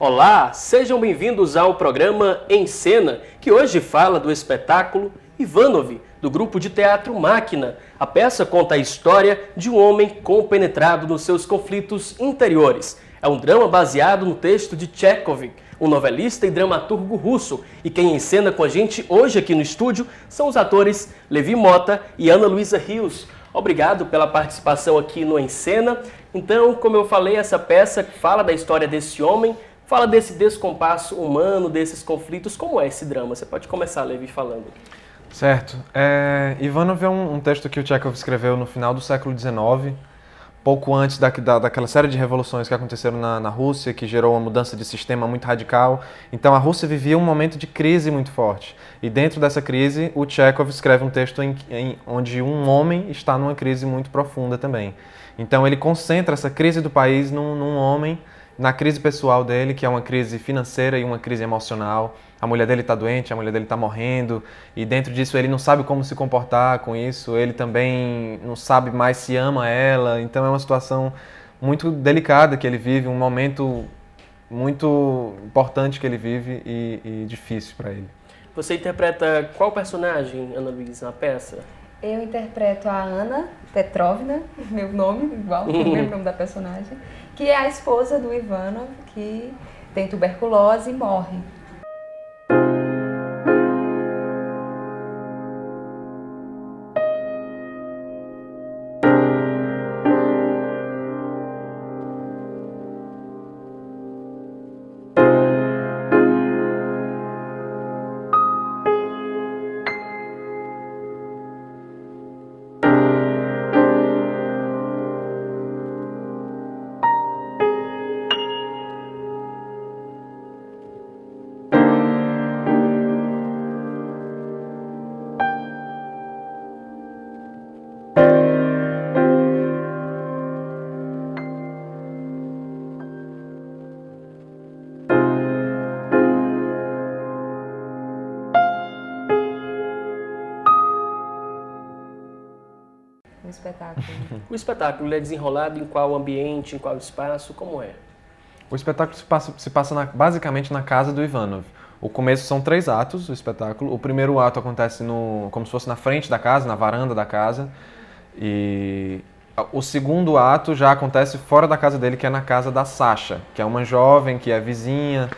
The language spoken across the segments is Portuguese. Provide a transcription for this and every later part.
Olá, sejam bem-vindos ao programa Em Cena, que hoje fala do espetáculo Ivanov, do grupo de teatro Máquina. A peça conta a história de um homem compenetrado nos seus conflitos interiores. É um drama baseado no texto de Tchekhov, um novelista e dramaturgo russo. E quem encena com a gente hoje aqui no estúdio são os atores Levi Mota e Ana Luísa Rios. Obrigado pela participação aqui no Em Cena. Então, como eu falei, essa peça fala da história desse homem, fala desse descompasso humano, desses conflitos. Como é esse drama? Você pode começar, Levi, falando. Certo. Ivanov é um texto que o Tchekhov escreveu no final do século XIX, pouco antes daquela série de revoluções que aconteceram na Rússia, que gerou uma mudança de sistema muito radical. Então a Rússia vivia um momento de crise muito forte. E dentro dessa crise, o Tchekhov escreve um texto onde um homem está numa crise muito profunda também. Então ele concentra essa crise do país num homem, na crise pessoal dele, que é uma crise financeira e uma crise emocional. A mulher dele está doente, a mulher dele está morrendo, e dentro disso ele não sabe como se comportar com isso, ele também não sabe mais se ama ela, então é uma situação muito delicada que ele vive, um momento muito importante que ele vive e difícil para ele. Você interpreta qual personagem, Ana Luísa, na peça? Eu interpreto a Anna Petrovna, meu nome, igual, o mesmo nome da personagem, que é a esposa do Ivanov, que tem tuberculose e morre. O espetáculo. O espetáculo é desenrolado em qual ambiente, em qual espaço, como é? O espetáculo se passa basicamente na casa do Ivanov. O começo são 3 atos, o espetáculo. O primeiro ato acontece como se fosse na frente da casa, na varanda da casa. E o segundo ato já acontece fora da casa dele, que é na casa da Sasha, que é uma jovem, que é vizinha,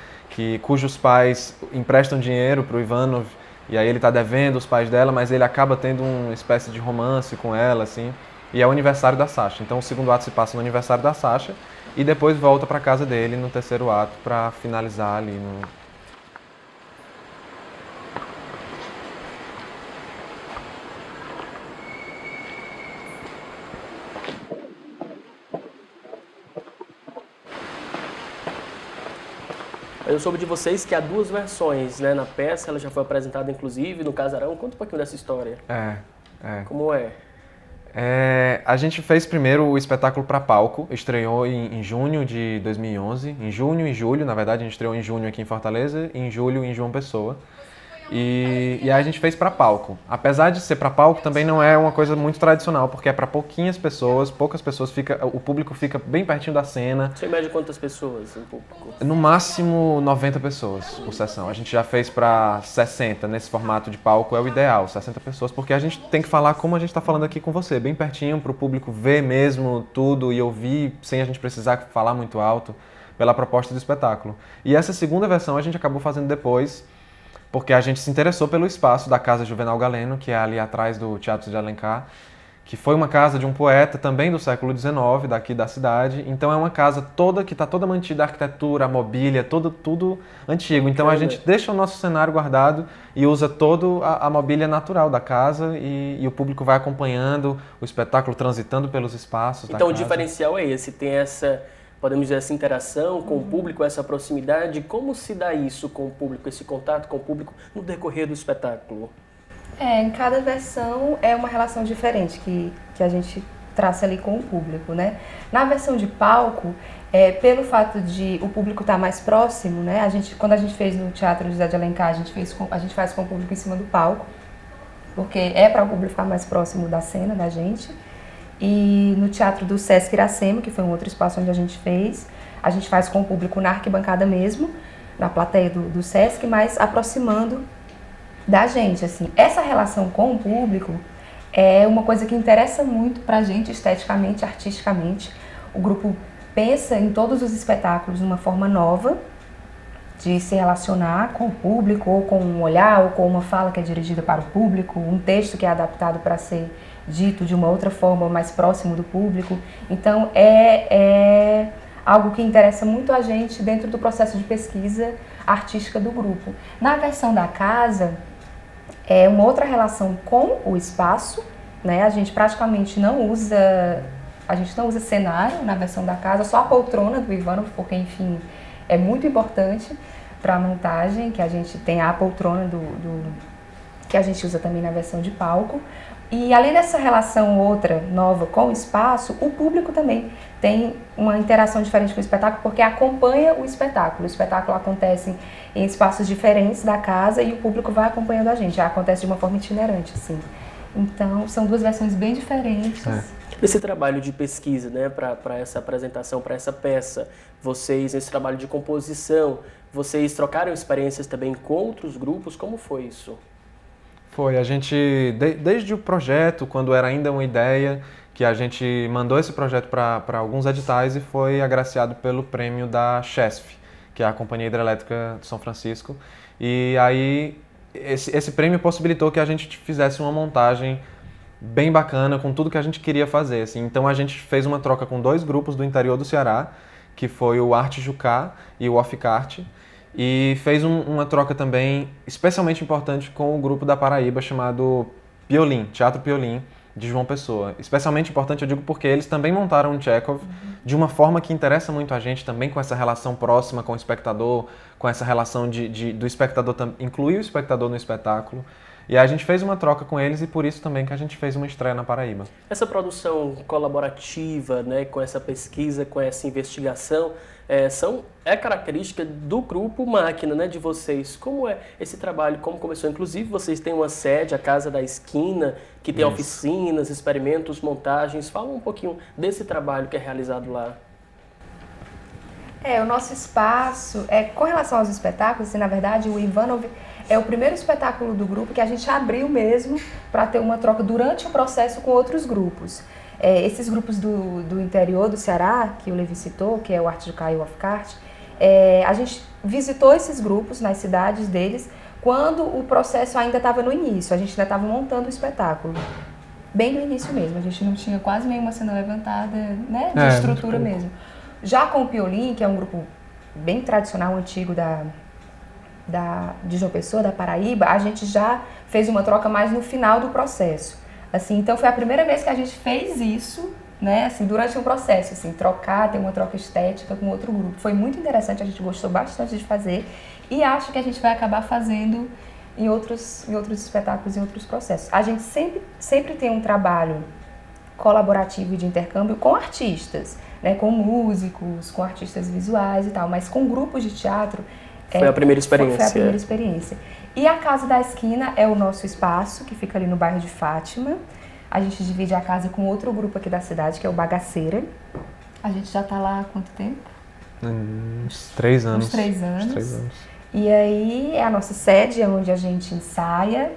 cujos pais emprestam dinheiro para o Ivanov. E aí ele está devendo os pais dela, mas ele acaba tendo uma espécie de romance com ela, assim. E é o aniversário da Sasha. Então o segundo ato se passa no aniversário da Sasha e depois volta para casa dele no terceiro ato para finalizar ali no... Eu soube de vocês que há 2 versões, né? Na peça, ela já foi apresentada inclusive no Casarão. Conta um pouquinho dessa história. Como é? A gente fez primeiro o espetáculo para palco, estreou em junho de 2011, em junho e julho, na verdade a gente estreou em junho aqui em Fortaleza e em julho em João Pessoa. E aí a gente fez para palco. Apesar de ser para palco, também não é uma coisa muito tradicional, porque é para poucas pessoas, o público fica bem pertinho da cena. Você mede quantas pessoas no público? No máximo 90 pessoas por sessão. A gente já fez para 60, nesse formato de palco é o ideal, 60 pessoas, porque a gente tem que falar como a gente está falando aqui com você, bem pertinho, para o público ver mesmo tudo e ouvir, sem a gente precisar falar muito alto, pela proposta do espetáculo. E essa segunda versão a gente acabou fazendo depois, porque a gente se interessou pelo espaço da Casa Juvenal Galeno, que é ali atrás do Teatro de Alencar, que foi uma casa de um poeta também do século XIX, daqui da cidade. Então é uma casa toda que está toda mantida, a arquitetura, a mobília, tudo antigo. Então a gente deixa o nosso cenário guardado e usa toda a mobília natural da casa e o público vai acompanhando o espetáculo, transitando pelos espaços da casa. Então o diferencial é esse, tem essa... Podemos dizer, essa interação com o público, essa proximidade. Como se dá isso com o público, esse contato com o público no decorrer do espetáculo? Em cada versão é uma relação diferente que a gente traça ali com o público, né? Na versão de palco, pelo fato de o público estar mais próximo, né? Quando a gente fez no Teatro José de Alencar, a gente faz com o público em cima do palco, porque é para o público ficar mais próximo da cena, da gente. E no Teatro do Sesc Iracema, que foi um outro espaço onde a gente fez a gente faz com o público na arquibancada mesmo, na plateia do Sesc, mas aproximando da gente, assim. Essa relação com o público é uma coisa que interessa muito pra gente esteticamente, artisticamente. O grupo pensa em todos os espetáculos de uma forma nova, de se relacionar com o público, ou com um olhar, ou com uma fala que é dirigida para o público, um texto que é adaptado para ser dito de uma outra forma, mais próximo do público. Então, é algo que interessa muito a gente dentro do processo de pesquisa artística do grupo. Na versão da casa, é uma outra relação com o espaço, né? A gente praticamente não usa cenário na versão da casa, só a poltrona do Ivanov, porque, enfim, é muito importante para a montagem, que a gente tem a poltrona que a gente usa também na versão de palco. E além dessa relação outra, nova com o espaço, o público também tem uma interação diferente com o espetáculo, porque acompanha o espetáculo. O espetáculo acontece em espaços diferentes da casa e o público vai acompanhando a gente. Já acontece de uma forma itinerante, assim. Então, são duas versões bem diferentes. Esse trabalho de pesquisa, né, para essa apresentação, para essa peça, esse trabalho de composição, vocês trocaram experiências também com outros grupos? Como foi isso? Foi, a gente, desde o projeto, quando era ainda uma ideia, que a gente mandou esse projeto para alguns editais e foi agraciado pelo prêmio da CHESF, que é a Companhia Hidrelétrica de São Francisco. E aí, esse prêmio possibilitou que a gente fizesse uma montagem bem bacana com tudo que a gente queria fazer, assim. Então a gente fez uma troca com 2 grupos do interior do Ceará, que foi o Arte Jucá e o Oficarte, e fez uma troca também especialmente importante com o grupo da Paraíba chamado Piolim, Teatro Piolim, de João Pessoa. Especialmente importante, eu digo, porque eles também montaram um Chekhov de uma forma que interessa muito a gente, também com essa relação próxima com o espectador, com essa relação do espectador, incluir o espectador no espetáculo. E a gente fez uma troca com eles e por isso também que a gente fez uma estreia na Paraíba. Essa produção colaborativa, né, com essa pesquisa, com essa investigação, é característica do grupo Máquina, né, de vocês. Como é esse trabalho? Como começou? Inclusive, vocês têm uma sede, a Casa da Esquina, que tem oficinas, experimentos, montagens. Fala um pouquinho desse trabalho que é realizado lá. O nosso espaço, com relação aos espetáculos, assim, na verdade, o Ivanov é o primeiro espetáculo do grupo que a gente abriu mesmo para ter uma troca durante o processo com outros grupos. Esses grupos do interior do Ceará, que o Levi citou, que é o Arte Jucá e o Oficarte, a gente visitou esses grupos nas cidades deles quando o processo ainda estava no início, a gente ainda estava montando o espetáculo. Bem no início mesmo, a gente não tinha quase nenhuma cena levantada, né, de estrutura mesmo. Já com o Piolim, que é um grupo bem tradicional, antigo de João Pessoa, da Paraíba, a gente já fez uma troca mais no final do processo. Assim, então foi a primeira vez que a gente fez isso, né, assim, durante um processo, assim, ter uma troca estética com outro grupo. Foi muito interessante, a gente gostou bastante de fazer e acho que a gente vai acabar fazendo em outros espetáculos, em outros processos. A gente sempre tem um trabalho colaborativo e de intercâmbio com artistas, né, com músicos, com artistas visuais e tal, mas com grupos de teatro foi a primeira experiência. Foi a primeira experiência. E a Casa da Esquina é o nosso espaço, que fica ali no bairro de Fátima. A gente divide a casa com outro grupo aqui da cidade, que é o Bagaceira. A gente já está lá há quanto tempo? Uns 3 anos. Uns 3 anos. E aí é a nossa sede, é onde a gente ensaia,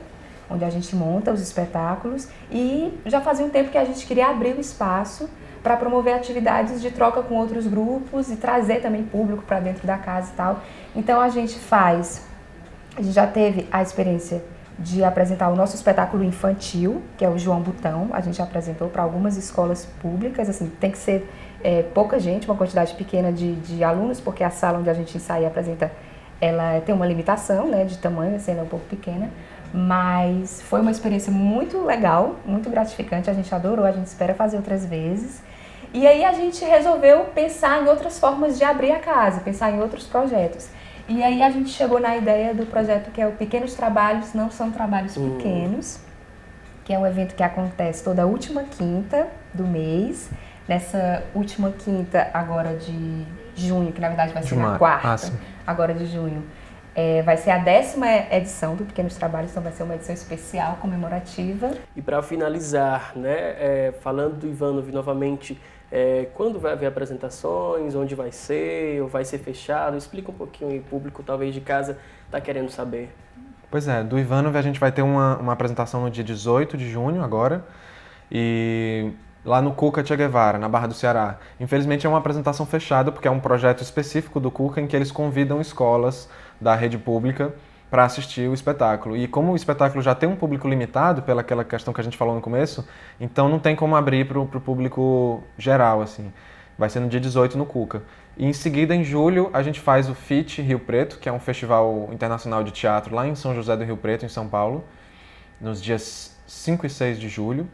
onde a gente monta os espetáculos. E já fazia um tempo que a gente queria abrir o espaço para promover atividades de troca com outros grupos e trazer também público para dentro da casa e tal. Então a gente já teve a experiência de apresentar o nosso espetáculo infantil, que é o João Botão. A gente apresentou para algumas escolas públicas, assim, tem que ser pouca gente, uma quantidade pequena de alunos, porque a sala onde a gente ensaia e apresenta, ela tem uma limitação, né, de tamanho, assim, ela é um pouco pequena. Mas foi uma experiência muito legal, muito gratificante, a gente adorou, a gente espera fazer outras vezes. E aí a gente resolveu pensar em outras formas de abrir a casa, pensar em outros projetos. E aí a gente chegou na ideia do projeto que é o Pequenos Trabalhos Não São Trabalhos Pequenos, que é um evento que acontece toda última quinta do mês. Nessa última quinta agora de junho, que na verdade vai ser na quarta, agora de junho, vai ser a 10ª edição do Pequenos Trabalhos, então vai ser uma edição especial, comemorativa. E para finalizar, né, falando do Ivanov novamente, Quando vai haver apresentações, onde vai ser, ou vai ser fechado? Explica um pouquinho aí, o público talvez de casa está querendo saber. Pois é, do Ivanov a gente vai ter uma apresentação no dia 18 de junho agora, e lá no Cuca Che Guevara, na Barra do Ceará. Infelizmente é uma apresentação fechada, porque é um projeto específico do Cuca em que eles convidam escolas da rede pública para assistir o espetáculo. E como o espetáculo já tem um público limitado, pela aquela questão que a gente falou no começo, então não tem como abrir para o público geral, assim. Vai ser no dia 18 no Cuca. E em seguida, em julho, a gente faz o FIT Rio Preto, que é um festival internacional de teatro lá em São José do Rio Preto, em São Paulo, nos dias 5 e 6 de julho.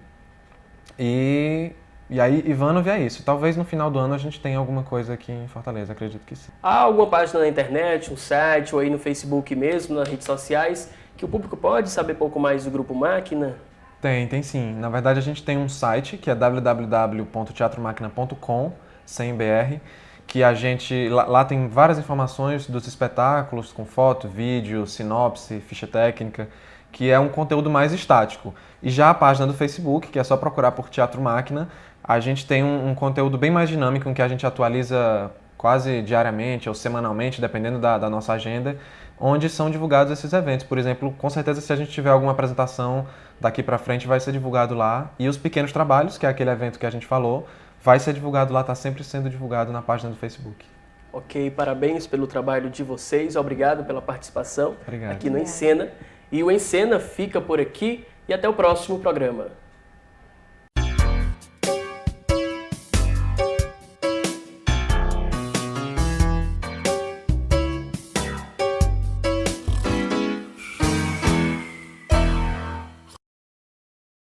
E aí, Ivanov é isso. Talvez no final do ano a gente tenha alguma coisa aqui em Fortaleza, acredito que sim. Há alguma página na internet, um site ou aí no Facebook mesmo, nas redes sociais, que o público pode saber pouco mais do Grupo Máquina? Tem sim. Na verdade, a gente tem um site que é www.teatromáquina.com, sem BR, que a gente... Lá tem várias informações dos espetáculos, com foto, vídeo, sinopse, ficha técnica, que é um conteúdo mais estático. E já a página do Facebook, que é só procurar por Teatro Máquina, a gente tem um conteúdo bem mais dinâmico, em que a gente atualiza quase diariamente ou semanalmente, dependendo da nossa agenda, onde são divulgados esses eventos. Por exemplo, com certeza, se a gente tiver alguma apresentação daqui para frente, vai ser divulgado lá. E os Pequenos Trabalhos, que é aquele evento que a gente falou, vai ser divulgado lá, está sempre sendo divulgado na página do Facebook. Ok, parabéns pelo trabalho de vocês, obrigado pela participação Obrigado. aqui no Em Cena. E o Em Cena fica por aqui e até o próximo programa.